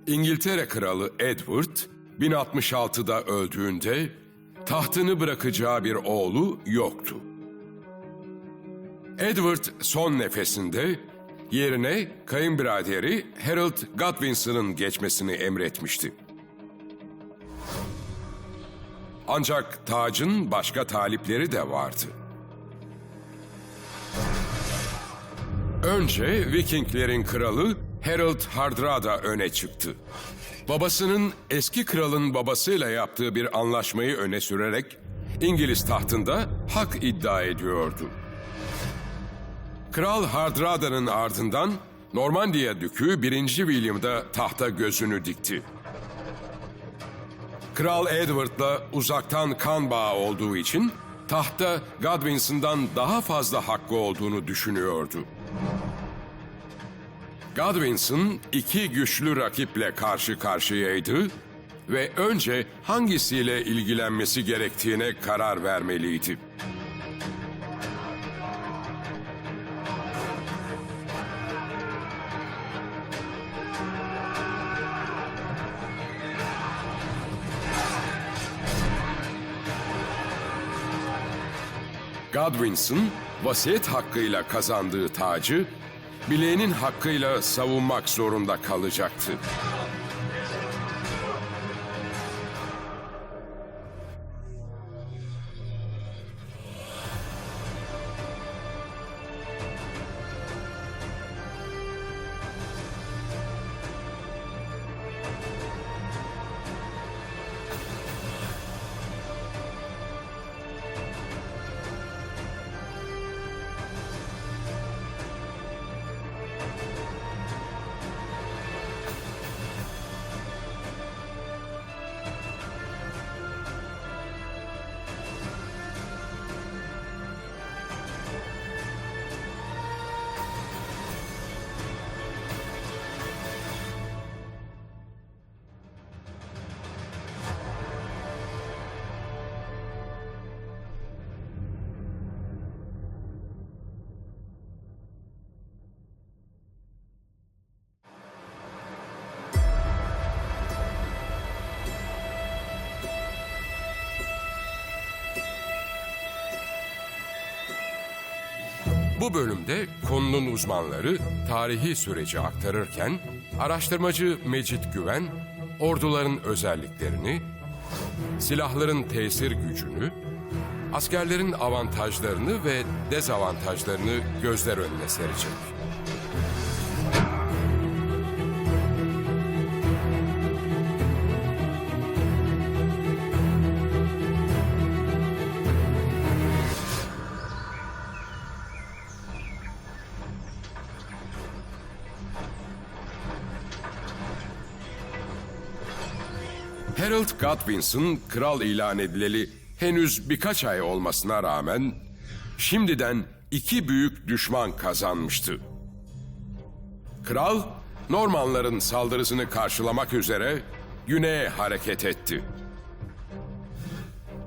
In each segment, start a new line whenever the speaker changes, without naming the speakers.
İngiltere Kralı Edward 1066'da öldüğünde tahtını bırakacağı bir oğlu yoktu. Edward son nefesinde yerine kayınbiraderi Harold Godwinson'ın geçmesini emretmişti. Ancak tacın başka talipleri de vardı. Önce Vikinglerin kralı Harold Hardrada öne çıktı. Babasının eski kralın babasıyla yaptığı bir anlaşmayı öne sürerek İngiliz tahtında hak iddia ediyordu. Kral Hardrada'nın ardından Normandiya Dükü 1. William da tahta gözünü dikti. Kral Edward'la uzaktan kan bağı olduğu için tahta Godwinson'dan daha fazla hakkı olduğunu düşünüyordu. Godwinson iki güçlü rakiple karşı karşıyaydı ve önce hangisiyle ilgilenmesi gerektiğine karar vermeliydi. Godwinson, vasiyet hakkıyla kazandığı tacı, bileğinin hakkıyla savunmak zorunda kalacaktı. Bu bölümde konunun uzmanları tarihi süreci aktarırken araştırmacı Mecit Güven, orduların özelliklerini, silahların tesir gücünü, askerlerin avantajlarını ve dezavantajlarını gözler önüne serecek. Harold Godwinson kral ilan edileli henüz birkaç ay olmasına rağmen şimdiden iki büyük düşman kazanmıştı. Kral, Normanların saldırısını karşılamak üzere güneye hareket etti.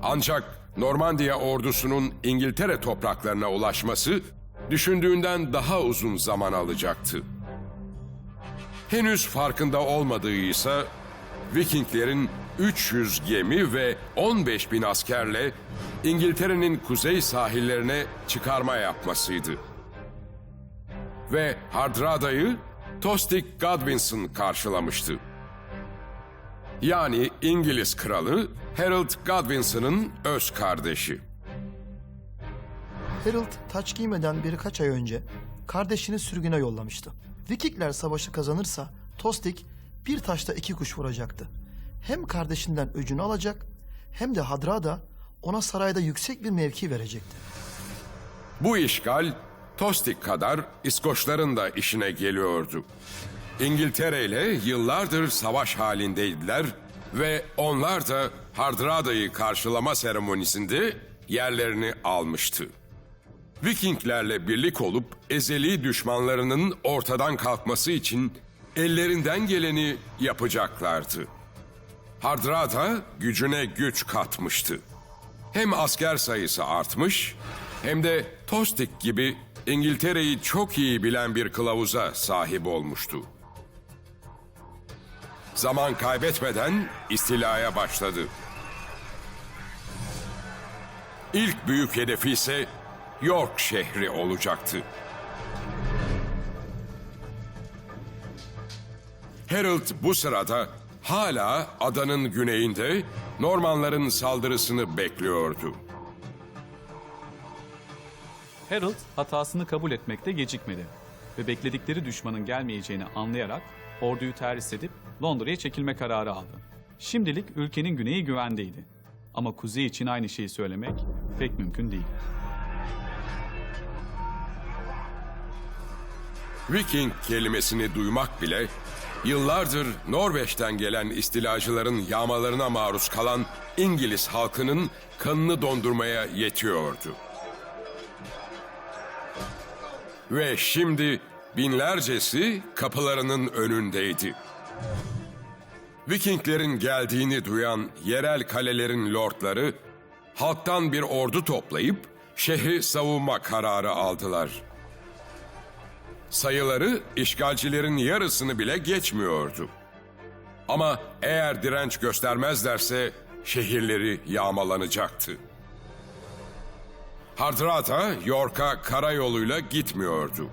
Ancak Normandiya ordusunun İngiltere topraklarına ulaşması düşündüğünden daha uzun zaman alacaktı. Henüz farkında olmadığı ise Vikinglerin 300 gemi ve 15.000 askerle İngiltere'nin kuzey sahillerine çıkarma yapmasıydı. Ve Hardrada'yı Tostig Godwinson karşılamıştı. Yani İngiliz kralı Harold Godwinson'ın öz kardeşi.
Harold taç giymeden birkaç ay önce kardeşini sürgüne yollamıştı. Vikingler savaşı kazanırsa Tostig bir taşla iki kuş vuracaktı. Hem kardeşinden öcünü alacak hem de Hardrada ona sarayda yüksek bir mevki verecekti.
Bu işgal Tostig kadar İskoçların da işine geliyordu. İngiltere ile yıllardır savaş halindeydiler ve onlar da Hardrada'yı karşılama seremonisinde yerlerini almıştı. Vikinglerle birlik olup ezeli düşmanlarının ortadan kalkması için ellerinden geleni yapacaklardı. Hardrada gücüne güç katmıştı. Hem asker sayısı artmış hem de Tostig gibi İngiltere'yi çok iyi bilen bir kılavuza sahip olmuştu. zaman kaybetmeden istilaya başladı. İlk büyük hedefi ise York şehri olacaktı. Harold bu sırada hala adanın güneyinde Normanların saldırısını bekliyordu.
Harold hatasını kabul etmekte gecikmedi ve bekledikleri düşmanın gelmeyeceğini anlayarak orduyu terhis edip Londra'ya çekilme kararı aldı. Şimdilik ülkenin güneyi güvendeydi. Ama kuzey için aynı şeyi söylemek pek mümkün değil.
Viking kelimesini duymak bile yıllardır Norveç'ten gelen istilacıların yağmalarına maruz kalan İngiliz halkının kanını dondurmaya yetiyordu. Ve şimdi binlercesi kapılarının önündeydi. Vikinglerin geldiğini duyan yerel kalelerin lordları halktan bir ordu toplayıp şehri savunma kararı aldılar. Sayıları işgalcilerin yarısını bile geçmiyordu. Ama eğer direnç göstermezlerse şehirleri yağmalanacaktı. Hardrada York'a karayoluyla gitmiyordu.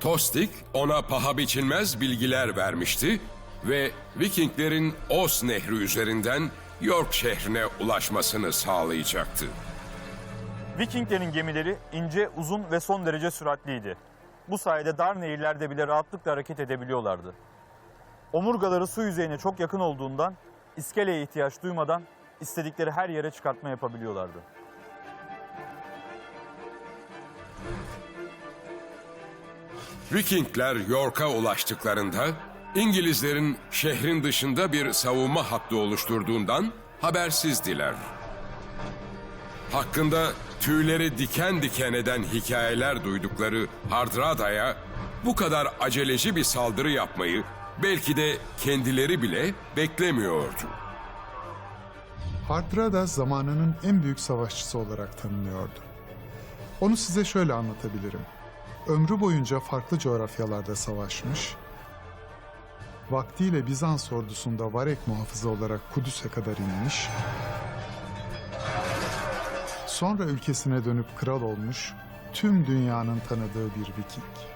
Tostig ona paha biçilmez bilgiler vermişti ve Vikinglerin Os Nehri üzerinden York şehrine ulaşmasını sağlayacaktı.
Vikinglerin gemileri ince, uzun ve son derece süratliydi. Bu sayede dar nehirlerde bile rahatlıkla hareket edebiliyorlardı. Omurgaları su yüzeyine çok yakın olduğundan iskeleye ihtiyaç duymadan istedikleri her yere çıkartma yapabiliyorlardı.
Vikingler York'a ulaştıklarında İngilizlerin şehrin dışında bir savunma hattı oluşturduğundan habersizdiler. Hakkında tüyleri diken diken eden hikayeler duydukları Hardrada'ya bu kadar aceleci bir saldırı yapmayı belki de kendileri bile beklemiyordu.
Hardrada zamanının en büyük savaşçısı olarak tanınıyordu. Onu size şöyle anlatabilirim. Ömrü boyunca farklı coğrafyalarda savaşmış, vaktiyle Bizans ordusunda Varek muhafızı olarak Kudüs'e kadar inmiş, sonra ülkesine dönüp kral olmuş, tüm dünyanın tanıdığı bir Viking.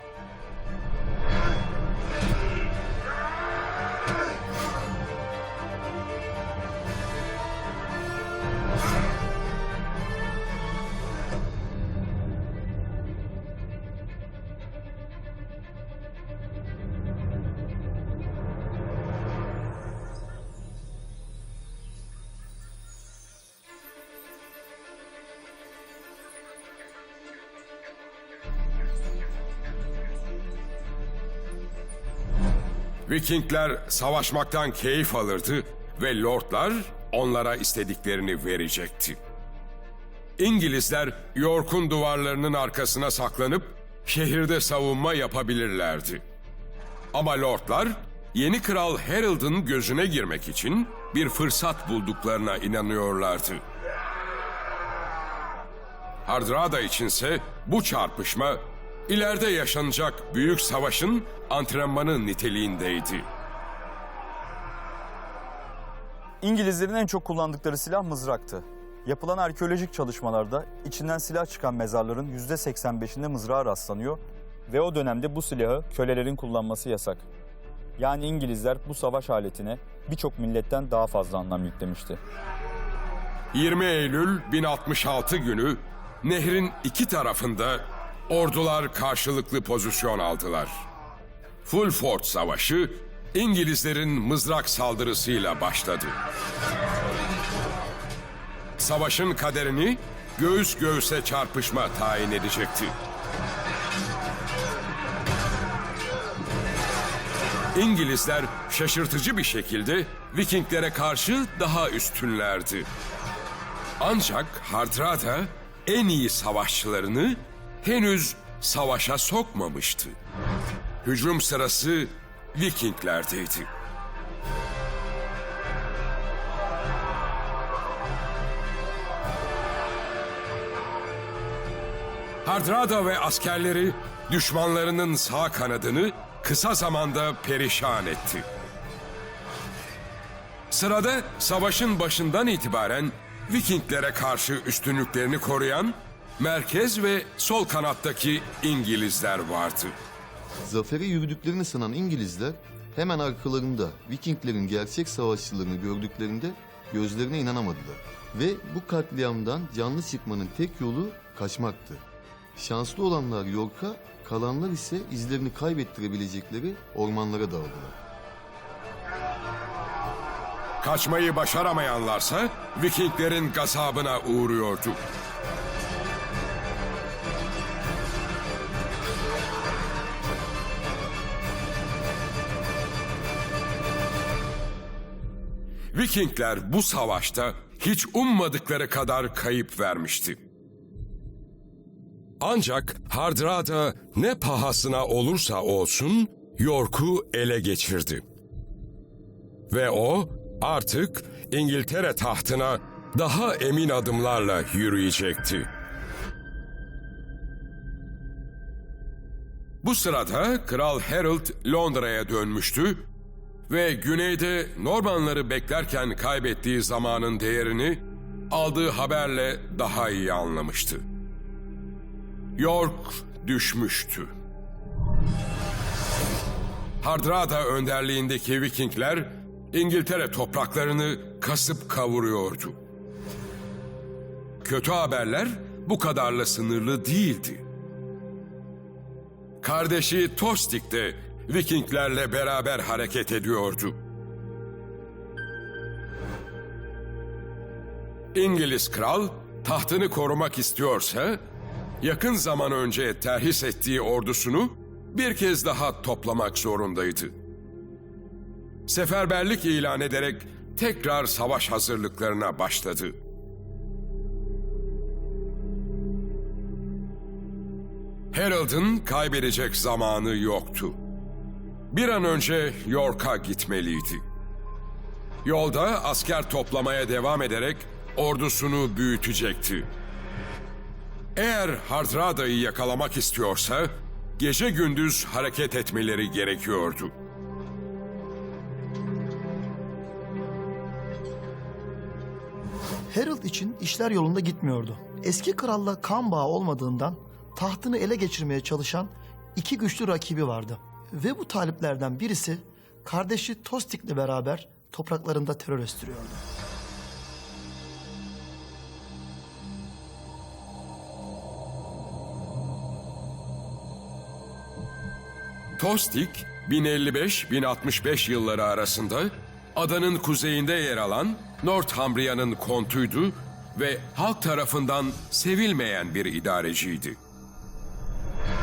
Vikingler savaşmaktan keyif alırdı ve lordlar onlara istediklerini verecekti. İngilizler York'un duvarlarının arkasına saklanıp şehirde savunma yapabilirlerdi. Ama lordlar yeni kral Harold'un gözüne girmek için bir fırsat bulduklarına inanıyorlardı. Hardrada içinse bu çarpışma ileride yaşanacak büyük savaşın antrenmanı niteliğindeydi.
İngilizlerin en çok kullandıkları silah mızraktı. Yapılan arkeolojik çalışmalarda içinden silah çıkan mezarların %85'inde mızrağa rastlanıyor ve o dönemde bu silahı kölelerin kullanması yasak. Yani İngilizler bu savaş aletine birçok milletten daha fazla anlam yüklemişti.
20 Eylül 1066 günü nehrin iki tarafında ordular karşılıklı pozisyon aldılar. Fulford Savaşı İngilizlerin mızrak saldırısıyla başladı. Savaşın kaderini göğüs göğüse çarpışma tayin edecekti. İngilizler şaşırtıcı bir şekilde Vikinglere karşı daha üstünlerdi. Ancak Hardrada en iyi savaşçılarını henüz savaşa sokmamıştı. Hücum sırası Vikinglerdeydi. Hardrada ve askerleri düşmanlarının sağ kanadını kısa zamanda perişan etti. Sırada savaşın başından itibaren Vikinglere karşı üstünlüklerini koruyan merkez ve sol kanattaki İngilizler vardı.
Zafere yürüdüklerini sanan İngilizler hemen arkalarında Vikinglerin gerçek savaşçılarını gördüklerinde gözlerine inanamadılar. Ve bu katliamdan canlı çıkmanın tek yolu kaçmaktı. Şanslı olanlar York'a, kalanlar ise izlerini kaybettirebilecekleri ormanlara dağıldılar.
Kaçmayı başaramayanlarsa Vikinglerin gazabına uğruyordu. Vikingler bu savaşta hiç ummadıkları kadar kayıp vermişti. Ancak Hardrada ne pahasına olursa olsun York'u ele geçirdi. Ve o artık İngiltere tahtına daha emin adımlarla yürüyecekti. Bu sırada Kral Harold Londra'ya dönmüştü ve güneyde Normanları beklerken kaybettiği zamanın değerini aldığı haberle daha iyi anlamıştı. York düşmüştü. Hardrada önderliğindeki Vikingler İngiltere topraklarını kasıp kavuruyordu. Kötü haberler bu kadarla sınırlı değildi. Kardeşi Tostig de Vikinglerle beraber hareket ediyordu. İngiliz kral tahtını korumak istiyorsa, yakın zaman önce terhis ettiği ordusunu bir kez daha toplamak zorundaydı. Seferberlik ilan ederek tekrar savaş hazırlıklarına başladı. Harold'un kaybedecek zamanı yoktu. Bir an önce York'a gitmeliydi. Yolda asker toplamaya devam ederek ordusunu büyütecekti. Eğer Hardrada'yı yakalamak istiyorsa gece gündüz hareket etmeleri gerekiyordu.
Harold için işler yolunda gitmiyordu. Eski kralla kan bağı olmadığından tahtını ele geçirmeye çalışan iki güçlü rakibi vardı. Ve bu taliplerden birisi kardeşi Tostig'le beraber topraklarında terör estiriyordu.
Tostig 1055-1065 yılları arasında adanın kuzeyinde yer alan Northumbria'nın kontuydu ve halk tarafından sevilmeyen bir idareciydi.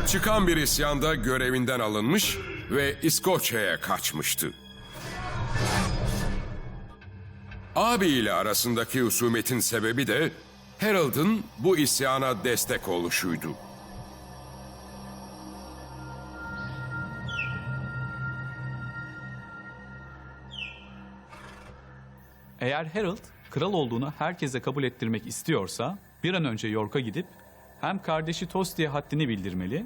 Çıkan bir isyanda görevinden alınmış ve İskoçya'ya kaçmıştı. Abi ile arasındaki husumetin sebebi de Harold'un bu isyana destek oluşuydu.
Eğer Harold kral olduğunu herkese kabul ettirmek istiyorsa bir an önce York'a gidip hem kardeşi Tostig'e haddini bildirmeli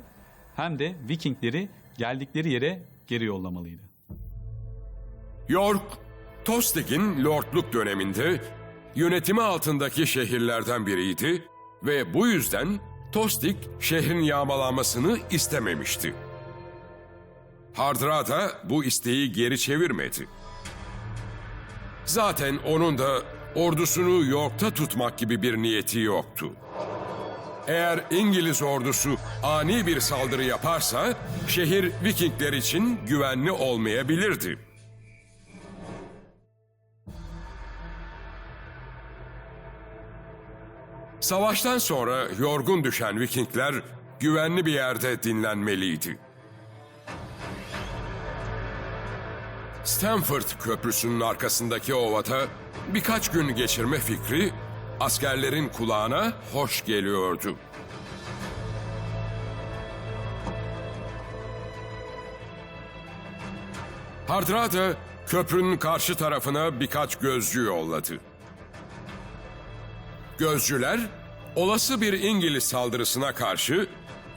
hem de Vikingleri geldikleri yere geri yollamalıydı.
York, Tostig'in lordluk döneminde yönetimi altındaki şehirlerden biriydi ve bu yüzden Tostig şehrin yağmalanmasını istememişti. Hardrada bu isteği geri çevirmedi. Zaten onun da ordusunu York'ta tutmak gibi bir niyeti yoktu. Eğer İngiliz ordusu ani bir saldırı yaparsa şehir Vikingler için güvenli olmayabilirdi. Savaştan sonra yorgun düşen Vikingler güvenli bir yerde dinlenmeliydi. Stamford Köprüsü'nün arkasındaki ovada birkaç gün geçirme fikri askerlerin kulağına hoş geliyordu. Hardrada köprünün karşı tarafına birkaç gözcü yolladı. Gözcüler, olası bir İngiliz saldırısına karşı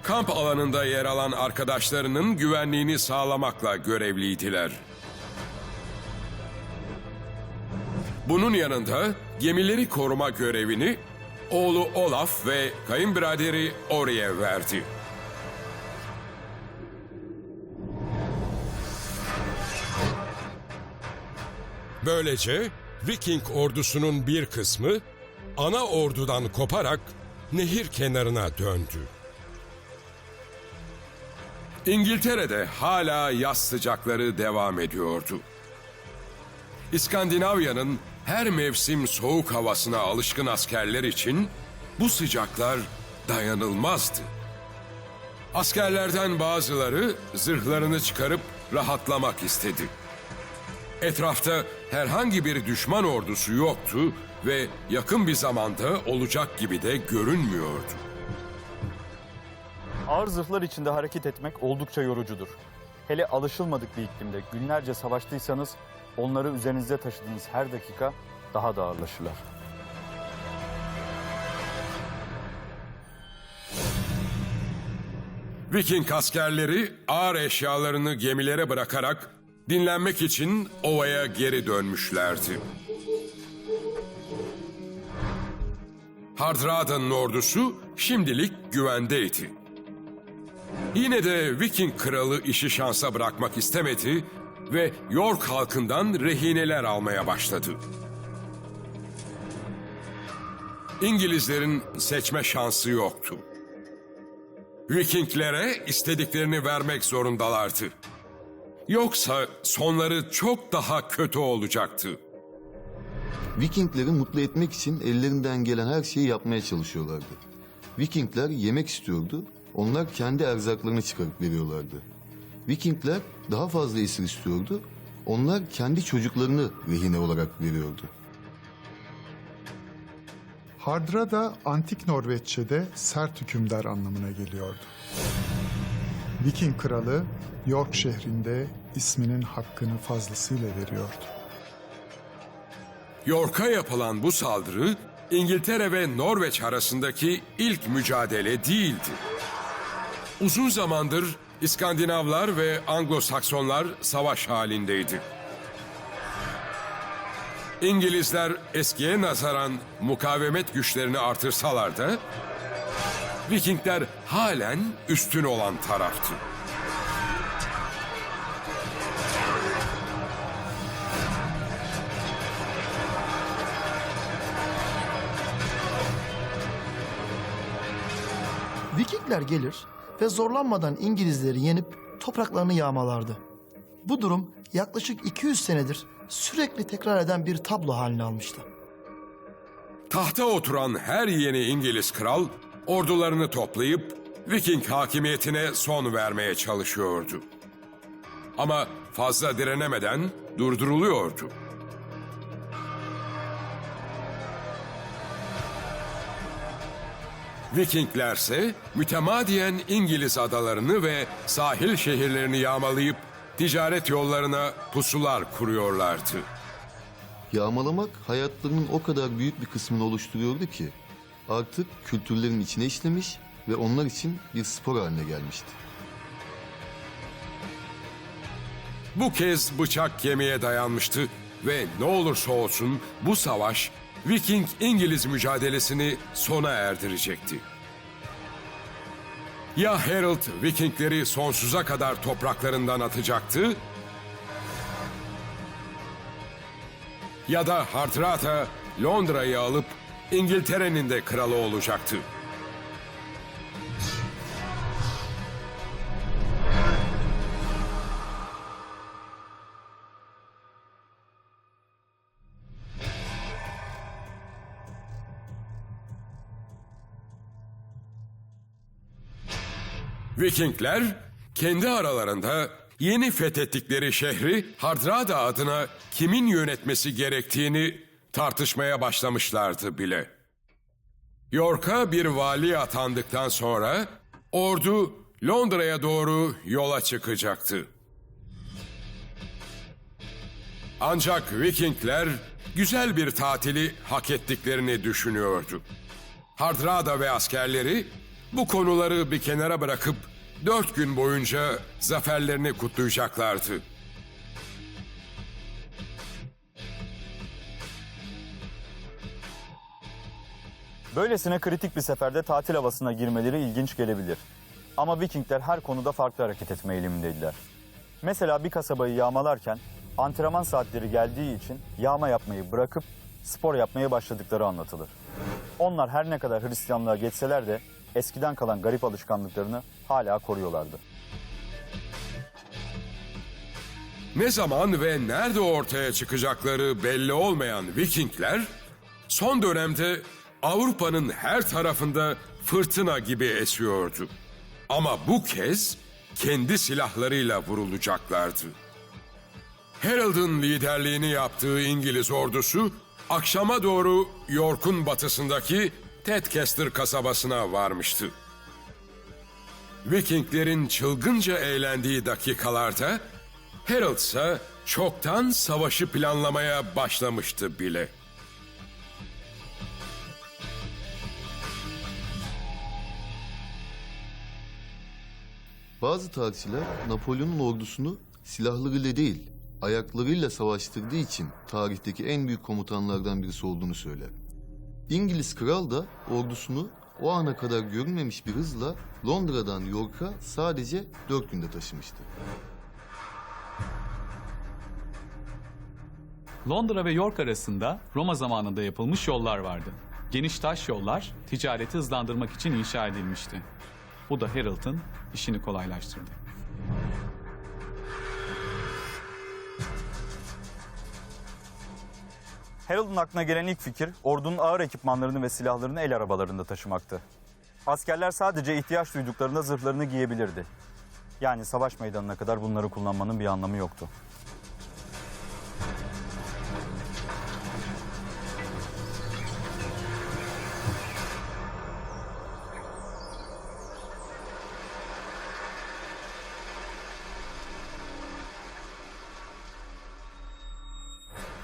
kamp alanında yer alan arkadaşlarının güvenliğini sağlamakla görevliydiler. Bunun yanında gemileri koruma görevini oğlu Olaf ve kayınbiraderi Ori'ye verdi. Böylece Viking ordusunun bir kısmı ana ordudan koparak nehir kenarına döndü. İngiltere'de hala yaz sıcakları devam ediyordu. İskandinavya'nın her mevsim soğuk havasına alışkın askerler için bu sıcaklar dayanılmazdı. Askerlerden bazıları zırhlarını çıkarıp rahatlamak istedi. Etrafta herhangi bir düşman ordusu yoktu ve yakın bir zamanda olacak gibi de görünmüyordu.
Ağır zırhlar içinde hareket etmek oldukça yorucudur. Hele alışılmadık bir iklimde günlerce savaştıysanız onları üzerinizde taşıdığınız her dakika daha da ağırlaşırlar.
Viking askerleri ağır eşyalarını gemilere bırakarak dinlenmek için ovaya geri dönmüşlerdi. Hardradan'ın ordusu şimdilik güvendeydi. Yine de Viking kralı işi şansa bırakmak istemedi ve York halkından rehineler almaya başladı. İngilizlerin seçme şansı yoktu. Vikinglere istediklerini vermek zorundalardı. Yoksa sonları çok daha kötü olacaktı.
Vikingleri mutlu etmek için ellerinden gelen her şeyi yapmaya çalışıyorlardı. Vikingler yemek istiyordu, onlar kendi erzaklarını çıkarıp veriyorlardı. Vikingler daha fazla esir istiyordu, onlar kendi çocuklarını rehine olarak veriyordu.
Hardrada antik Norveççe'de sert hükümdar anlamına geliyordu. Viking kralı York şehrinde isminin hakkını fazlasıyla veriyordu.
York'a yapılan bu saldırı İngiltere ve Norveç arasındaki ilk mücadele değildi. Uzun zamandır İskandinavlar ve Anglo-Saksonlar savaş halindeydi. İngilizler eskiye nazaran mukavemet güçlerini artırsalar da Vikingler halen üstün olan taraftı.
Vikingler gelir ve zorlanmadan İngilizleri yenip topraklarını yağmalardı. Bu durum yaklaşık 200 senedir sürekli tekrar eden bir tablo haline almıştı.
Tahta oturan her yeni İngiliz kral ordularını toplayıp Viking hakimiyetine son vermeye çalışıyordu. Ama fazla direnemeden durduruluyordu. Vikinglerse mütemadiyen İngiliz adalarını ve sahil şehirlerini yağmalayıp ticaret yollarına pusular kuruyorlardı.
Yağmalamak hayatlarının o kadar büyük bir kısmını oluşturuyordu ki artık kültürlerin içine işlemiş ve onlar için bir spor haline gelmişti.
Bu kez bıçak kemiğe dayanmıştı ve ne olursa olsun bu savaş Viking-İngiliz mücadelesini sona erdirecekti. Ya Harold Vikingleri sonsuza kadar topraklarından atacaktı ya da Hardrada Londra'yı alıp İngiltere'nin de kralı olacaktı. Vikingler kendi aralarında yeni fethettikleri şehri Hardrada adına kimin yönetmesi gerektiğini tartışmaya başlamışlardı bile. York'a bir vali atandıktan sonra ordu Londra'ya doğru yola çıkacaktı. Ancak Vikingler güzel bir tatili hak ettiklerini düşünüyordu. Hardrada ve askerleri bu konuları bir kenara bırakıp 4 gün boyunca zaferlerini kutlayacaklardı.
Böylesine kritik bir seferde tatil havasına girmeleri ilginç gelebilir. Ama Vikingler her konuda farklı hareket etme eğilimindeydiler. Mesela bir kasabayı yağmalarken antrenman saatleri geldiği için yağma yapmayı bırakıp spor yapmaya başladıkları anlatılır. Onlar her ne kadar Hristiyanlığa geçseler de eskiden kalan garip alışkanlıklarını hala koruyorlardı.
Ne zaman ve nerede ortaya çıkacakları belli olmayan Vikingler, son dönemde Avrupa'nın her tarafında fırtına gibi esiyordu. Ama bu kez kendi silahlarıyla vurulacaklardı. Harold'un liderliğini yaptığı İngiliz ordusu, akşama doğru York'un batısındaki Tedcaster kasabasına varmıştı. Vikinglerin çılgınca eğlendiği dakikalarda, Harold ise çoktan savaşı planlamaya başlamıştı bile.
Bazı tarihçiler Napolyon'un ordusunu silahlarıyla değil, ayaklarıyla savaştırdığı için tarihteki en büyük komutanlardan birisi olduğunu söyler. İngiliz kral da ordusunu o ana kadar görülmemiş bir hızla Londra'dan York'a sadece 4 günde taşımıştı.
Londra ve York arasında Roma zamanında yapılmış yollar vardı. Geniş taş yollar ticareti hızlandırmak için inşa edilmişti. Bu da Harold'un işini kolaylaştırdı.
Harold'un aklına gelen ilk fikir ordunun ağır ekipmanlarını ve silahlarını el arabalarında taşımaktı. Askerler sadece ihtiyaç duyduklarında zırhlarını giyebilirdi. Yani savaş meydanına kadar bunları kullanmanın bir anlamı yoktu.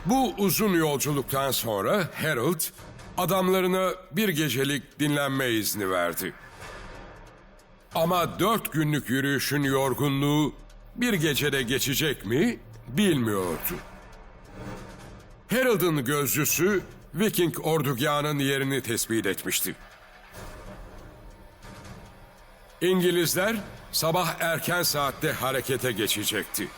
Bu uzun yolculuktan sonra Harold, adamlarına bir gecelik dinlenme izni verdi. Ama 4 günlük yürüyüşün yorgunluğu bir gecede geçecek mi bilmiyordu. Harold'un gözcüsü Viking ordugahının yerini tespit etmişti. İngilizler sabah erken saatte harekete geçecekti.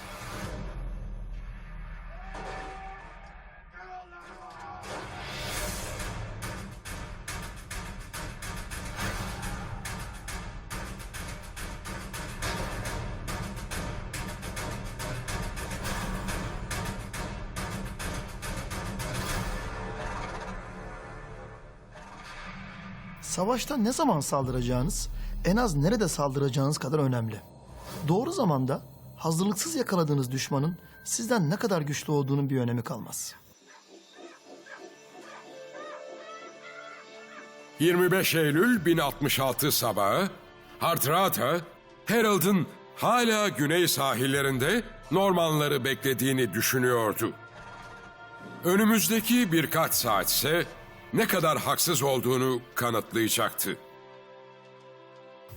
Savaşta ne zaman saldıracağınız, en az nerede saldıracağınız kadar önemli. Doğru zamanda hazırlıksız yakaladığınız düşmanın sizden ne kadar güçlü olduğunun bir önemi kalmaz.
25 Eylül 1066 sabahı Hardrada, Harold'un hala güney sahillerinde Normanları beklediğini düşünüyordu. Önümüzdeki birkaç saat ise ne kadar haksız olduğunu kanıtlayacaktı.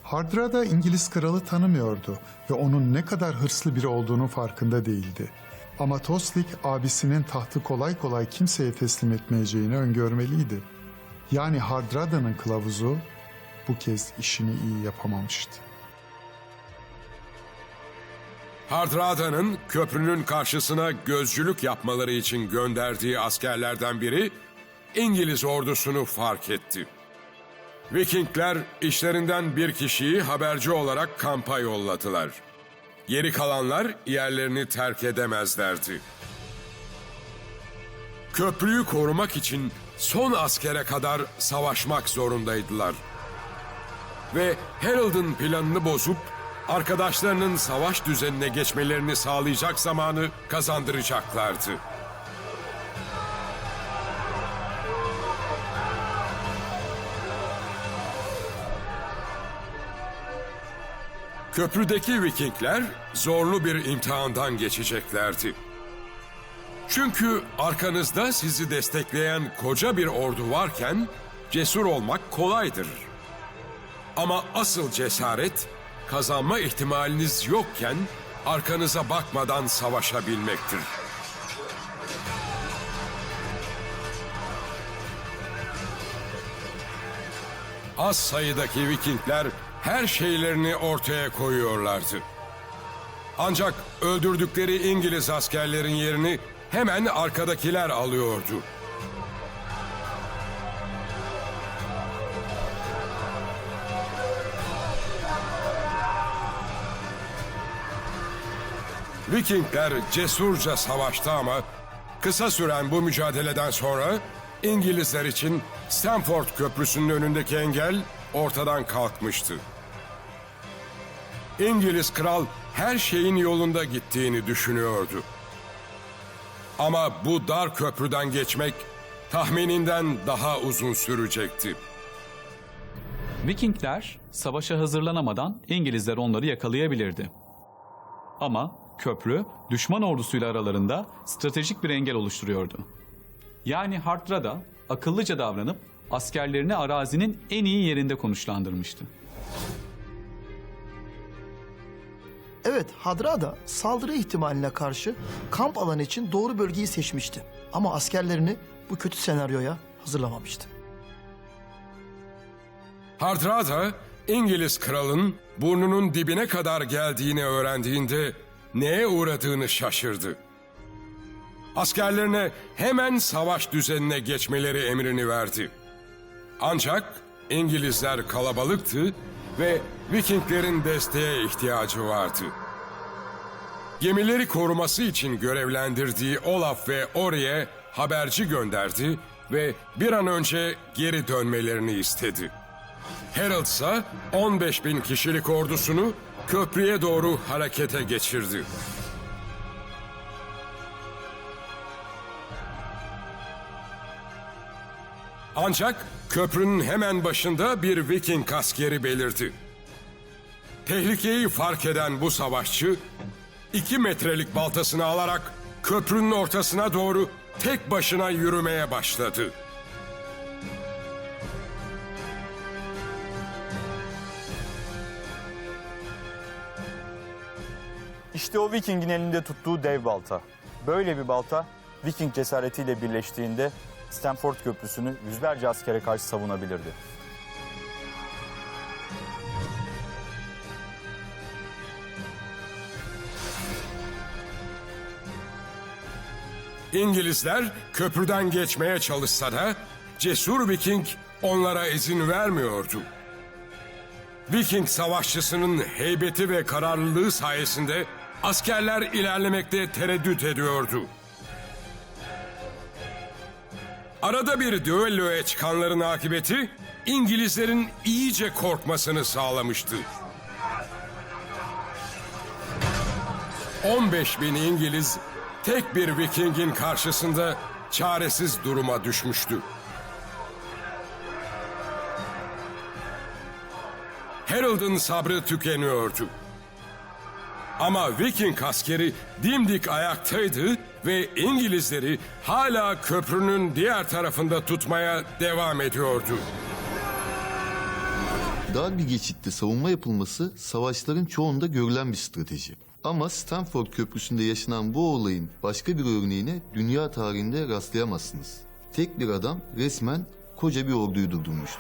Hardrada İngiliz kralı tanımıyordu ve onun ne kadar hırslı biri olduğunun farkında değildi. Ama Tostig abisinin tahtı kolay kolay kimseye teslim etmeyeceğini öngörmeliydi. Yani Hardrada'nın kılavuzu bu kez işini iyi yapamamıştı.
Hardrada'nın köprünün karşısına gözcülük yapmaları için gönderdiği askerlerden biri İngiliz ordusunu fark etti. Vikingler işlerinden bir kişiyi haberci olarak kampa yolladılar. Geri kalanlar yerlerini terk edemezlerdi. Köprüyü korumak için son askere kadar savaşmak zorundaydılar. Ve Harold'un planını bozup arkadaşlarının savaş düzenine geçmelerini sağlayacak zamanı kazandıracaklardı. Köprüdeki Vikingler zorlu bir imtihandan geçeceklerdi. Çünkü arkanızda sizi destekleyen koca bir ordu varken cesur olmak kolaydır. Ama asıl cesaret, kazanma ihtimaliniz yokken arkanıza bakmadan savaşabilmektir. az sayıdaki Vikingler her şeylerini ortaya koyuyorlardı. Ancak öldürdükleri İngiliz askerlerin yerini hemen arkadakiler alıyordu. Vikingler cesurca savaştı ama kısa süren bu mücadeleden sonra İngilizler için Stamford Köprüsü'nün önündeki engel ortadan kalkmıştı. İngiliz kral her şeyin yolunda gittiğini düşünüyordu. Ama bu dar köprüden geçmek tahmininden daha uzun sürecekti.
Vikingler savaşa hazırlanamadan İngilizler onları yakalayabilirdi. Ama köprü düşman ordusuyla aralarında stratejik bir engel oluşturuyordu. Yani Hardrada akıllıca davranıp askerlerini arazinin en iyi yerinde konuşlandırmıştı.
Evet, Hadrada saldırı ihtimaline karşı kamp alanı için doğru bölgeyi seçmişti. Ama askerlerini bu kötü senaryoya hazırlamamıştı.
Hardrada, İngiliz kralın burnunun dibine kadar geldiğini öğrendiğinde neye uğradığını şaşırdı. Askerlerine hemen savaş düzenine geçmeleri emrini verdi. Ancak İngilizler kalabalıktı ve Vikinglerin desteğe ihtiyacı vardı. Gemileri koruması için görevlendirdiği Olaf ve Ori'ye haberci gönderdi ve bir an önce geri dönmelerini istedi. Harold ise 15.000 kişilik ordusunu köprüye doğru harekete geçirdi. Ancak köprünün hemen başında bir Viking askeri belirdi. Tehlikeyi fark eden bu savaşçı 2 metrelik baltasını alarak köprünün ortasına doğru tek başına yürümeye başladı.
İşte o Viking'in elinde tuttuğu dev balta. Böyle bir balta Viking cesaretiyle birleştiğinde Stamford Köprüsü'nü yüzlerce askere karşı savunabilirdi.
İngilizler köprüden geçmeye çalışsa da cesur Viking onlara izin vermiyordu. Viking savaşçısının heybeti ve kararlılığı sayesinde askerler ilerlemekte tereddüt ediyordu. Arada bir düelloya çıkanların akıbeti İngilizlerin iyice korkmasını sağlamıştı. 15.000 İngiliz tek bir Viking'in karşısında çaresiz duruma düşmüştü. Harold'un sabrı tükeniyordu. Ama Viking askeri dimdik ayaktaydı ve İngilizleri hala köprünün diğer tarafında tutmaya devam ediyordu.
Dar bir geçitte savunma yapılması savaşların çoğunda görülen bir strateji. Ama Stamford Köprüsü'nde yaşanan bu olayın başka bir örneğine dünya tarihinde rastlayamazsınız. Tek bir adam resmen koca bir orduyu durdurmuştu.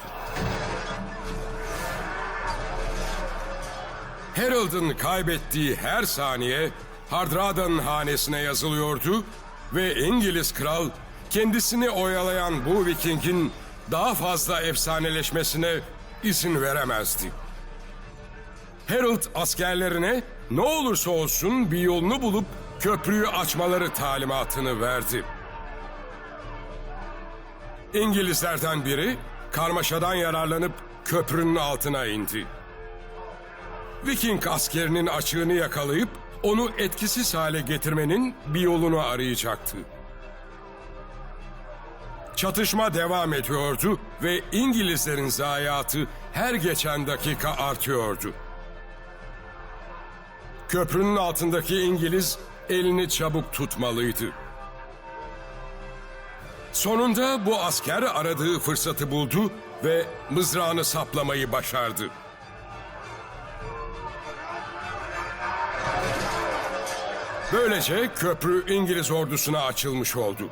Harold'un kaybettiği her saniye Hardrada'nın hanesine yazılıyordu ve İngiliz kral kendisini oyalayan bu Viking'in daha fazla efsaneleşmesine izin veremezdi. Harold askerlerine ne olursa olsun bir yolunu bulup köprüyü açmaları talimatını verdi. İngilizlerden biri karmaşadan yararlanıp köprünün altına indi. Viking askerinin açığını yakalayıp onu etkisiz hale getirmenin bir yolunu arayacaktı. Çatışma devam ediyordu ve İngilizlerin zayiatı her geçen dakika artıyordu. Köprünün altındaki İngiliz elini çabuk tutmalıydı. Sonunda bu asker aradığı fırsatı buldu ve mızrağını saplamayı başardı. Böylece köprü İngiliz ordusuna açılmış oldu.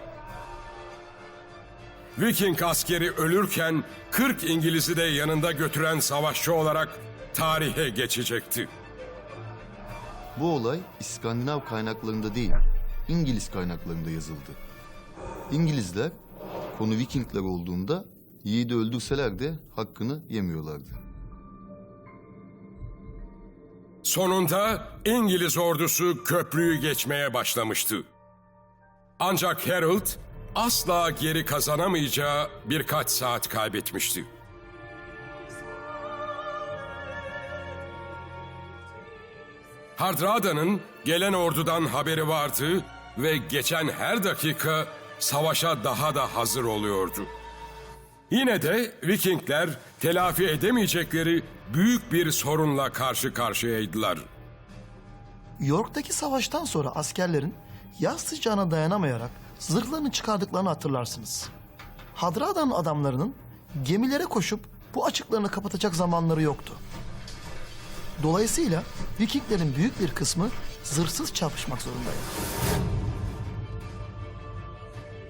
Viking askeri ölürken 40 İngiliz'i de yanında götüren savaşçı olarak tarihe geçecekti.
Bu olay İskandinav kaynaklarında değil, İngiliz kaynaklarında yazıldı. İngilizler konu Vikingler olduğunda yiğidi öldürseler de hakkını yemiyorlardı.
Sonunda İngiliz ordusu köprüyü geçmeye başlamıştı. Ancak Harold asla geri kazanamayacağı birkaç saat kaybetmişti. Hardrada'nın gelen ordudan haberi vardı ve geçen her dakika savaşa daha da hazır oluyordu. Yine de Vikingler telafi edemeyecekleri büyük bir sorunla karşı karşıyaydılar.
York'taki savaştan sonra askerlerin yaz sıcağına dayanamayarak zırhlarını çıkardıklarını hatırlarsınız. Hadrada'nın adamlarının gemilere koşup bu açıklarını kapatacak zamanları yoktu. Dolayısıyla Vikinglerin büyük bir kısmı zırhsız çarpışmak zorundaydı.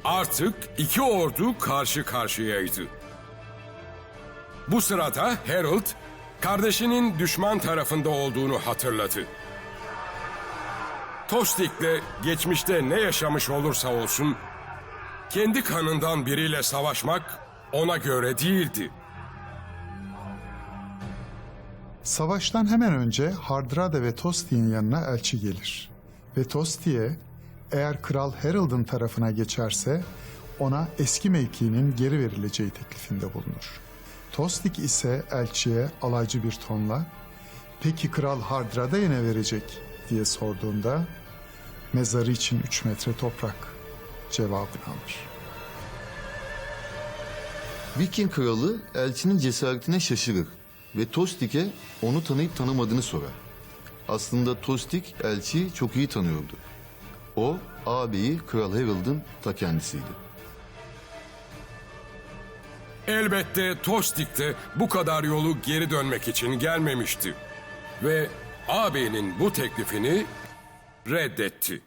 Artık iki ordu karşı karşıyaydı. Bu sırada Harold, kardeşinin düşman tarafında olduğunu hatırladı. Tostig'le geçmişte ne yaşamış olursa olsun, kendi kanından biriyle savaşmak ona göre değildi.
Savaştan hemen önce Hardrada ve Tostig'in yanına elçi gelir. Ve Tostig'e eğer Kral Harold'un tarafına geçerse ona eski mevkiinin geri verileceği teklifinde bulunur. Tostig ise elçiye alaycı bir tonla "Peki Kral Hardrada'ya ne verecek?" diye sorduğunda "Mezarı için 3 metre toprak" cevabını alır.
Viking kralı elçinin cesaretine şaşırır ve Tostig'e onu tanıyıp tanımadığını sorar. Aslında Tostig elçiyi çok iyi tanıyordu. O, ağabeyi Kral Harold'un ta kendisiydi.
Elbette Tostig de bu kadar yolu geri dönmek için gelmemişti. Ve ağabeyinin bu teklifini reddetti.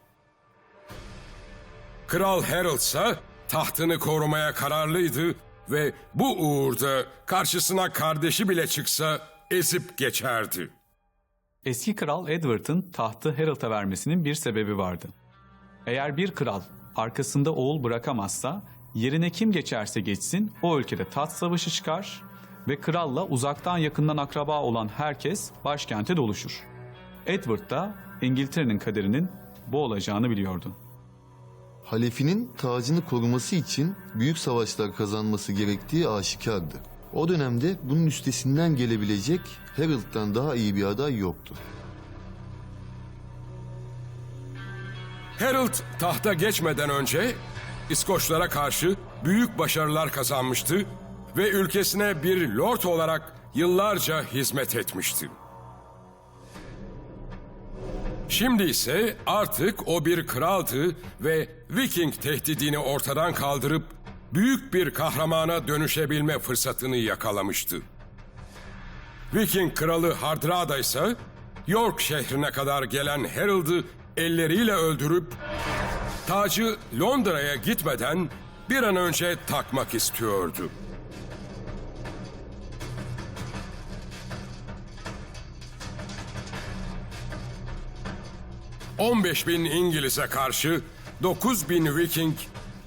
Kral Harold ise tahtını korumaya kararlıydı ve bu uğurda karşısına kardeşi bile çıksa ezip geçerdi.
Eski kral Edward'ın tahtı Harold'a vermesinin bir sebebi vardı. Eğer bir kral arkasında oğul bırakamazsa yerine kim geçerse geçsin o ülkede taht savaşı çıkar ve kralla uzaktan yakından akraba olan herkes başkente doluşur. Edward da İngiltere'nin kaderinin bu olacağını biliyordu.
Halefinin tacını koruması için büyük savaşlar kazanması gerektiği aşikardı. O dönemde bunun üstesinden gelebilecek Harold'dan daha iyi bir aday yoktu.
Harold tahta geçmeden önce İskoçlara karşı büyük başarılar kazanmıştı ve ülkesine bir lord olarak yıllarca hizmet etmişti. Şimdi ise artık o bir kraldı ve Viking tehdidini ortadan kaldırıp büyük bir kahramana dönüşebilme fırsatını yakalamıştı. Viking kralı Hardrada ise York şehrine kadar gelen Harold'u elleriyle öldürüp tacı Londra'ya gitmeden bir an önce takmak istiyordu. ...15.000 İngiliz'e karşı 9.000 Viking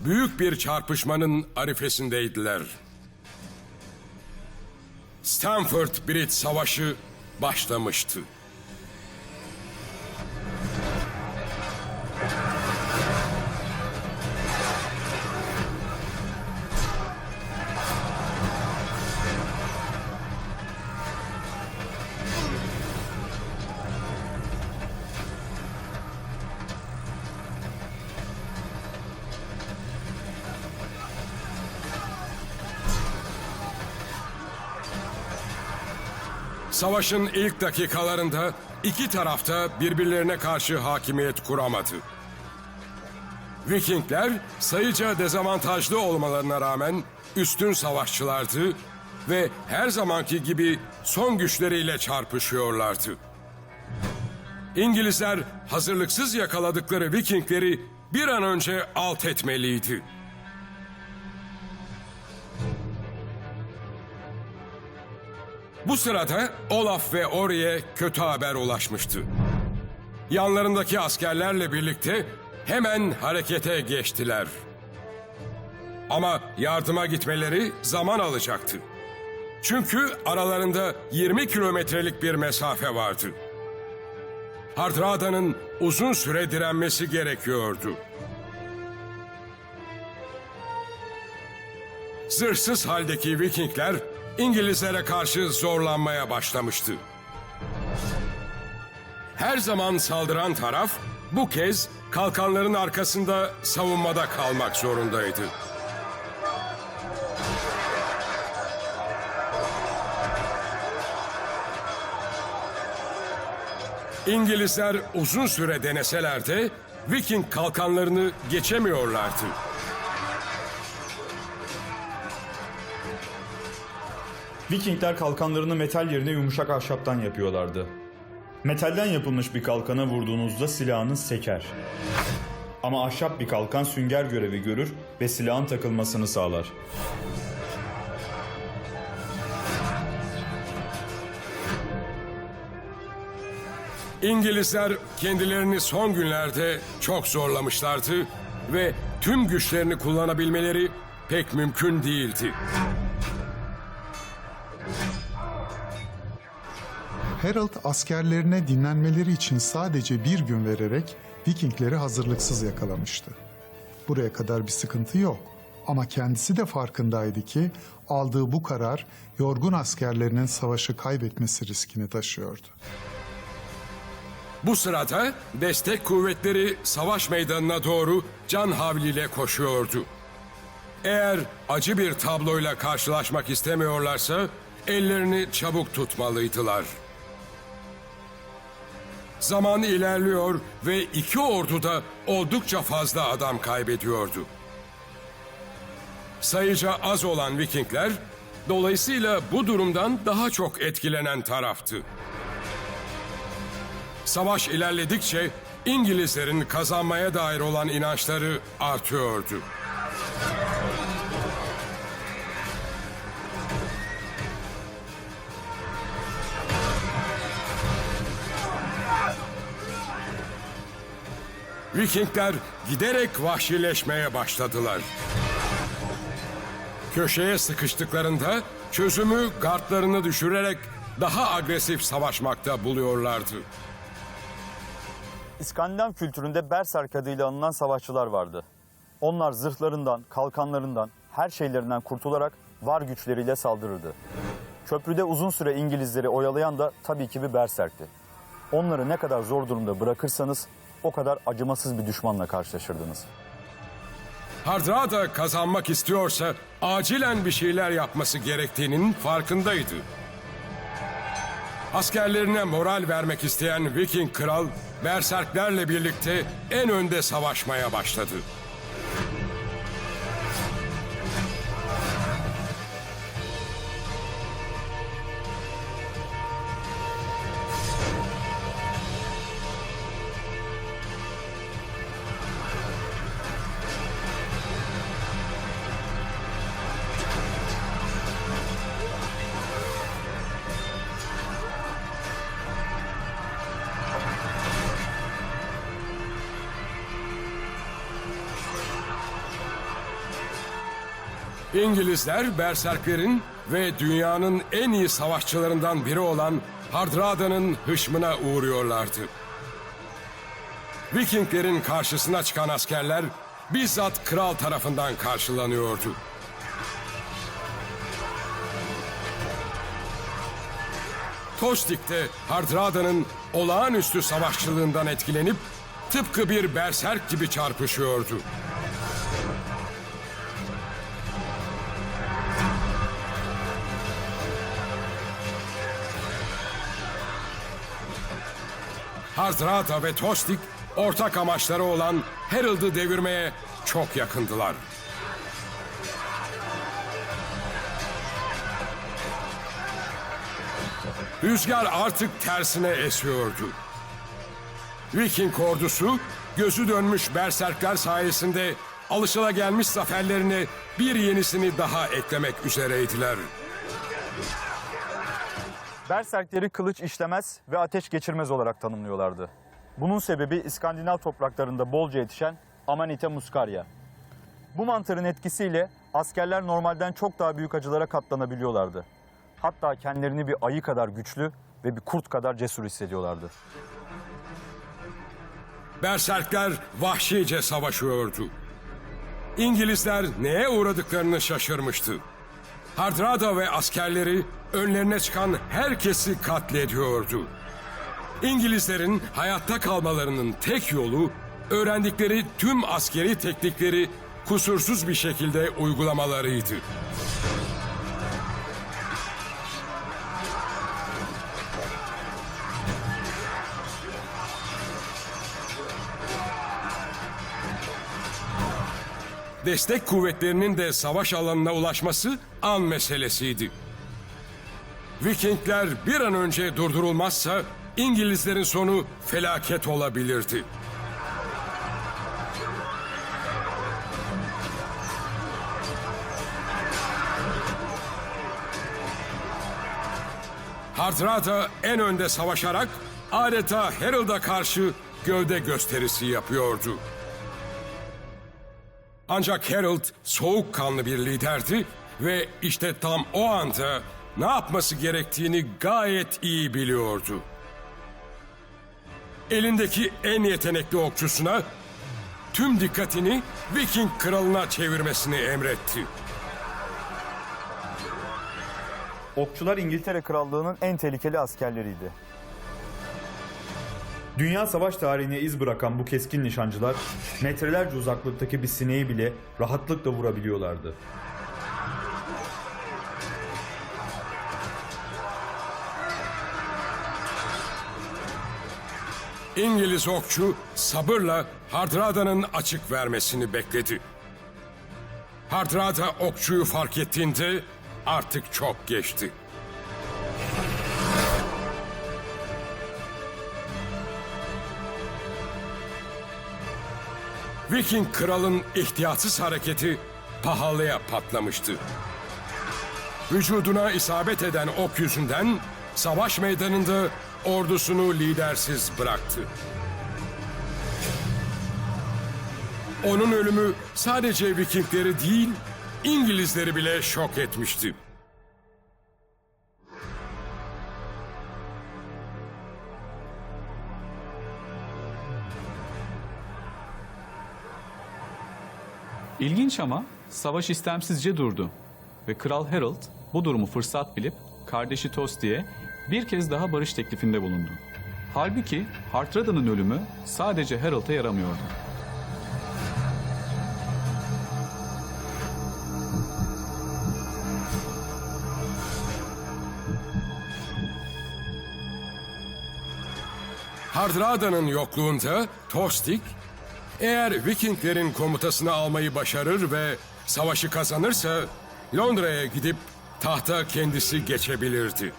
büyük bir çarpışmanın arifesindeydiler. Stamford Bridge Savaşı başlamıştı. Savaşın ilk dakikalarında iki tarafta birbirlerine karşı hakimiyet kuramadı. Vikingler sayıca dezavantajlı olmalarına rağmen üstün savaşçılardı ve her zamanki gibi son güçleriyle çarpışıyorlardı. İngilizler hazırlıksız yakaladıkları Vikingleri bir an önce alt etmeliydi. Bu sırada Olaf ve Ori'ye kötü haber ulaşmıştı. Yanlarındaki askerlerle birlikte hemen harekete geçtiler. Ama yardıma gitmeleri zaman alacaktı. Çünkü aralarında 20 kilometrelik bir mesafe vardı. Hardrada'nın uzun süre direnmesi gerekiyordu. Zırhsız haldeki Vikingler İngilizlere karşı zorlanmaya başlamıştı. Her zaman saldıran taraf bu kez kalkanların arkasında savunmada kalmak zorundaydı. İngilizler uzun süre deneseler de Viking kalkanlarını geçemiyorlardı.
Vikingler kalkanlarını metal yerine yumuşak ahşaptan yapıyorlardı. Metalden yapılmış bir kalkana vurduğunuzda silahınız seker. Ama ahşap bir kalkan sünger görevi görür ve silahın takılmasını sağlar.
İngilizler kendilerini son günlerde çok zorlamışlardı ve tüm güçlerini kullanabilmeleri pek mümkün değildi.
Harold askerlerine dinlenmeleri için sadece bir gün vererek Vikingleri hazırlıksız yakalamıştı. Buraya kadar bir sıkıntı yok. Ama kendisi de farkındaydı ki aldığı bu karar yorgun askerlerinin savaşı kaybetmesi riskini taşıyordu.
Bu sırada destek kuvvetleri savaş meydanına doğru can havliyle koşuyordu. Eğer acı bir tabloyla karşılaşmak istemiyorlarsa ellerini çabuk tutmalıydılar. Zaman ilerliyor ve iki ordu da oldukça fazla adam kaybediyordu. Sayıca az olan Vikingler dolayısıyla bu durumdan daha çok etkilenen taraftı. Savaş ilerledikçe İngilizlerin kazanmaya dair olan inançları artıyordu. Vikingler giderek vahşileşmeye başladılar. Köşeye sıkıştıklarında çözümü gardlarını düşürerek daha agresif savaşmakta buluyorlardı.
İskandinav kültüründe Berserk adıyla anılan savaşçılar vardı. Onlar zırhlarından, kalkanlarından, her şeylerinden kurtularak var güçleriyle saldırırdı. Köprüde uzun süre İngilizleri oyalayan da tabii ki bir Berserk'ti. Onları ne kadar zor durumda bırakırsanız o kadar acımasız bir düşmanla karşılaşırdınız.
Hardrada kazanmak istiyorsa acilen bir şeyler yapması gerektiğinin farkındaydı. Askerlerine moral vermek isteyen Viking kral, berserklerle birlikte en önde savaşmaya başladı. İngilizler berserklerin ve dünyanın en iyi savaşçılarından biri olan Hardrada'nın hışmına uğruyorlardı. Vikinglerin karşısına çıkan askerler bizzat kral tarafından karşılanıyordu. Tostig de Hardrada'nın olağanüstü savaşçılığından etkilenip tıpkı bir berserk gibi çarpışıyordu. Hardrada ve Tostig ortak amaçları olan Harold'u devirmeye çok yakındılar. Rüzgar artık tersine esiyordu. Viking ordusu gözü dönmüş berserkler sayesinde alışılagelmiş zaferlerine bir yenisini daha eklemek üzereydiler.
Berserkleri kılıç işlemez ve ateş geçirmez olarak tanımlıyorlardı. Bunun sebebi İskandinav topraklarında bolca yetişen Amanita muscaria. Bu mantarın etkisiyle askerler normalden çok daha büyük acılara katlanabiliyorlardı. Hatta kendilerini bir ayı kadar güçlü ve bir kurt kadar cesur hissediyorlardı.
Berserkler vahşice savaşıyordu. İngilizler neye uğradıklarını şaşırmıştı. Hardrada ve askerleri önlerine çıkan herkesi katlediyordu. İngilizlerin hayatta kalmalarının tek yolu öğrendikleri tüm askeri teknikleri kusursuz bir şekilde uygulamalarıydı. Destek kuvvetlerinin de savaş alanına ulaşması an meselesiydi. Vikingler bir an önce durdurulmazsa İngilizlerin sonu felaket olabilirdi. Hardrada en önde savaşarak adeta Harold'a karşı gövde gösterisi yapıyordu. Ancak Harold soğukkanlı bir liderdi ve işte tam o anda ne yapması gerektiğini gayet iyi biliyordu. Elindeki en yetenekli okçusuna tüm dikkatini Viking kralına çevirmesini emretti.
Okçular İngiltere Krallığı'nın en tehlikeli askerleriydi. Dünya savaş tarihine iz bırakan bu keskin nişancılar metrelerce uzaklıktaki bir sineği bile rahatlıkla vurabiliyorlardı.
İngiliz okçu sabırla Hardrada'nın açık vermesini bekledi. Hardrada okçuyu fark ettiğinde artık çok geçti. Viking kralın ihtiyatsız hareketi pahalıya patlamıştı. Vücuduna isabet eden ok yüzünden savaş meydanında ordusunu lidersiz bıraktı. Onun ölümü sadece Vikingleri değil, İngilizleri bile şok etmişti.
İlginç ama savaş istemsizce durdu ve Kral Harold bu durumu fırsat bilip kardeşi Tosti'ye bir kez daha barış teklifinde bulundu. Halbuki Harthrada'nın ölümü sadece Harold'a yaramıyordu.
Hardrada'nın yokluğunda Tostig, eğer Vikinglerin komutasını almayı başarır ve savaşı kazanırsa Londra'ya gidip tahta kendisi geçebilirdi.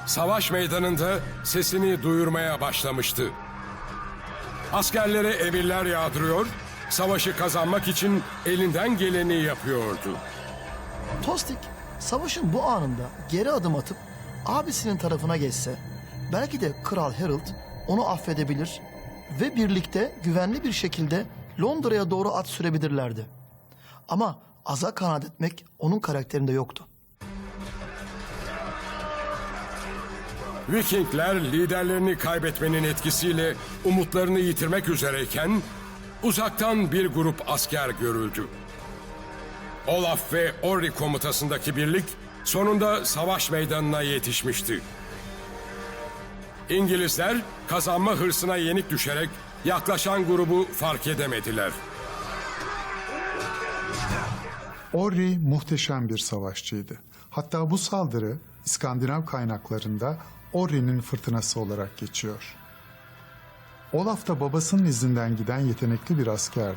Savaş meydanında sesini duyurmaya başlamıştı. Askerlere emirler yağdırıyor, savaşı kazanmak için elinden geleni yapıyordu.
Tostig savaşın bu anında geri adım atıp abisinin tarafına geçse belki de Kral Harold onu affedebilir ve birlikte güvenli bir şekilde Londra'ya doğru at sürebilirlerdi. Ama aza kanaat etmek onun karakterinde yoktu.
Vikingler liderlerini kaybetmenin etkisiyle umutlarını yitirmek üzereyken uzaktan bir grup asker görüldü. Olaf ve Orri komutasındaki birlik sonunda savaş meydanına yetişmişti. İngilizler kazanma hırsına yenik düşerek yaklaşan grubu fark edemediler.
Orri muhteşem bir savaşçıydı. Hatta bu saldırı İskandinav kaynaklarında Orri'nin fırtınası olarak geçiyor. Olaf da babasının izinden giden yetenekli bir askerdi.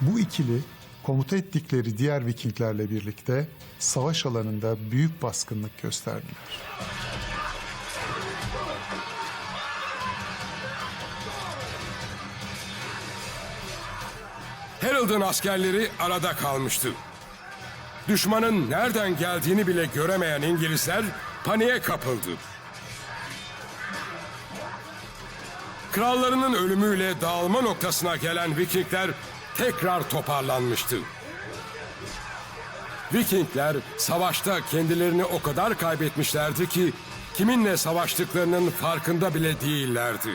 Bu ikili komuta ettikleri diğer Vikinglerle birlikte savaş alanında büyük baskınlık gösterdiler.
Harold'un askerleri arada kalmıştı. Düşmanın nereden geldiğini bile göremeyen İngilizler paniğe kapıldı. Krallarının ölümüyle dağılma noktasına gelen Vikingler tekrar toparlanmıştı. Vikingler savaşta kendilerini o kadar kaybetmişlerdi ki kiminle savaştıklarının farkında bile değillerdi.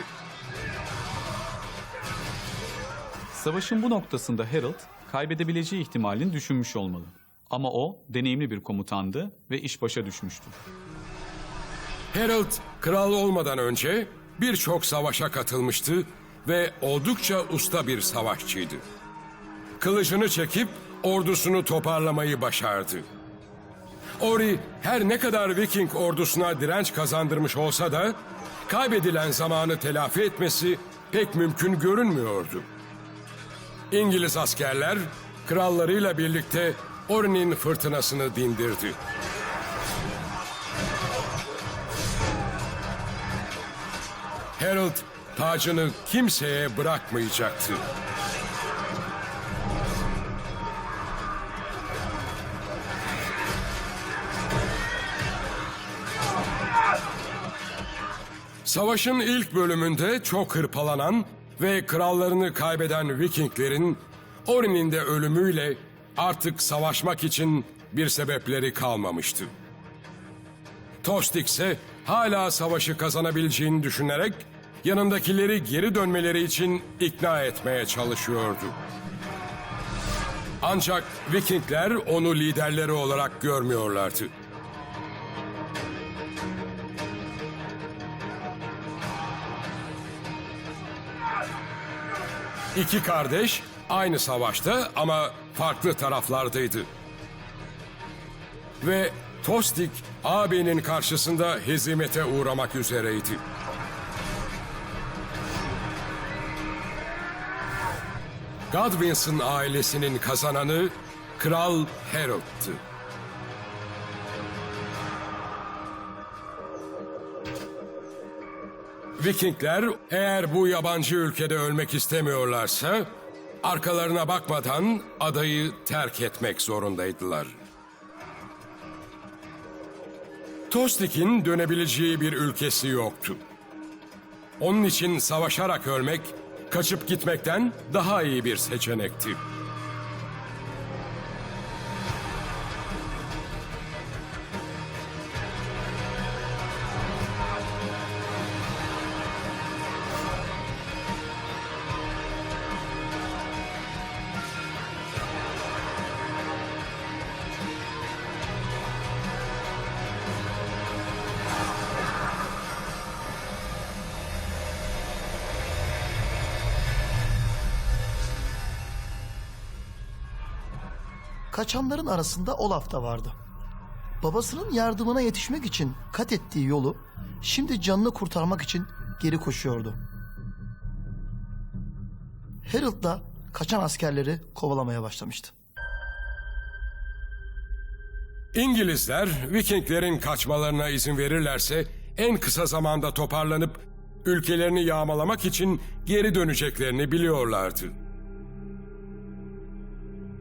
Savaşın bu noktasında Harold kaybedebileceği ihtimalini düşünmüş olmalı. Ama o deneyimli bir komutandı ve iş başa düşmüştü.
Harold kral olmadan önce birçok savaşa katılmıştı ve oldukça usta bir savaşçıydı. Kılıcını çekip ordusunu toparlamayı başardı. Ori her ne kadar Viking ordusuna direnç kazandırmış olsa da kaybedilen zamanı telafi etmesi pek mümkün görünmüyordu. İngiliz askerler krallarıyla birlikte Ori'nin fırtınasını dindirdi. Harold tacını kimseye bırakmayacaktı. Savaşın ilk bölümünde çok hırpalanan ve krallarını kaybeden Vikinglerin Ori'nin de ölümüyle artık savaşmak için bir sebepleri kalmamıştı. Tostig ise hala savaşı kazanabileceğini düşünerek yanındakileri geri dönmeleri için ikna etmeye çalışıyordu. Ancak Vikingler onu liderleri olarak görmüyorlardı. İki kardeş aynı savaşta ama farklı taraflardaydı. Ve Tostig ağabeyinin karşısında hezimete uğramak üzereydi. Godwinson ailesinin kazananı Kral Harold'tu. Vikingler eğer bu yabancı ülkede ölmek istemiyorlarsa arkalarına bakmadan adayı terk etmek zorundaydılar. Tostig'in dönebileceği bir ülkesi yoktu. Onun için savaşarak ölmek, kaçıp gitmekten daha iyi bir seçenekti.
Kaçanların arasında Olaf da vardı. Babasının yardımına yetişmek için kat ettiği yolu şimdi canını kurtarmak için geri koşuyordu. Harold da kaçan askerleri kovalamaya başlamıştı.
İngilizler Vikinglerin kaçmalarına izin verirlerse en kısa zamanda toparlanıp ülkelerini yağmalamak için geri döneceklerini biliyorlardı.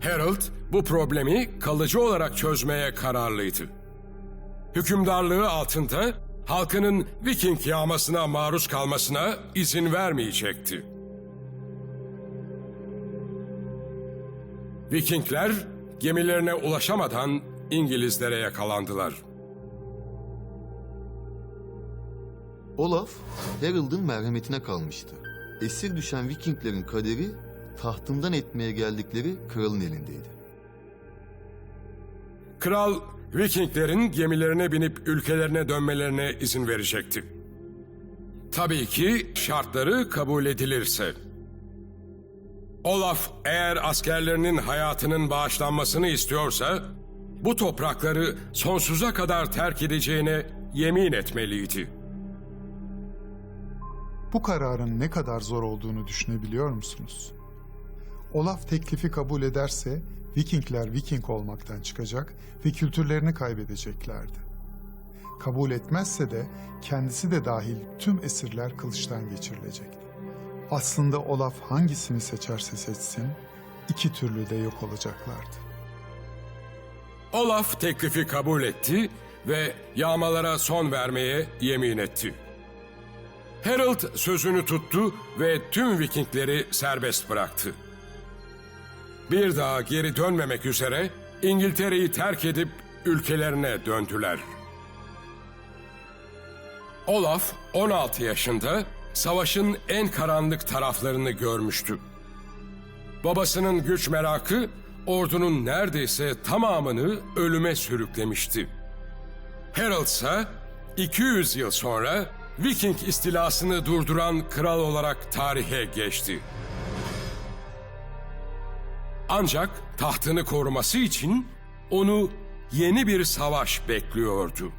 Harold bu problemi kalıcı olarak çözmeye kararlıydı. Hükümdarlığı altında halkının Viking yağmasına maruz kalmasına izin vermeyecekti. Vikingler gemilerine ulaşamadan İngilizlere yakalandılar.
Olaf, Harold'un merhametine kalmıştı. Esir düşen Vikinglerin kaderi tahtından etmeye geldikleri kralın elindeydi.
Kral, Vikinglerin gemilerine binip ülkelerine dönmelerine izin verecekti. Tabii ki şartları kabul edilirse. Olaf eğer askerlerinin hayatının bağışlanmasını istiyorsa, bu toprakları sonsuza kadar terk edeceğine yemin etmeliydi.
Bu kararın ne kadar zor olduğunu düşünebiliyor musunuz? Olaf teklifi kabul ederse Vikingler Viking olmaktan çıkacak ve kültürlerini kaybedeceklerdi. Kabul etmezse de kendisi de dahil tüm esirler kılıçtan geçirilecekti. Aslında Olaf hangisini seçerse seçsin, iki türlü de yok olacaklardı.
Olaf teklifi kabul etti ve yağmalara son vermeye yemin etti. Harold sözünü tuttu ve tüm Vikingleri serbest bıraktı. Bir daha geri dönmemek üzere İngiltere'yi terk edip ülkelerine döndüler. Olaf 16 yaşında savaşın en karanlık taraflarını görmüştü. Babasının güç merakı ordunun neredeyse tamamını ölüme sürüklemişti. Harold ise 200 yıl sonra Viking istilasını durduran kral olarak tarihe geçti. Ancak tahtını koruması için onu yeni bir savaş bekliyordu.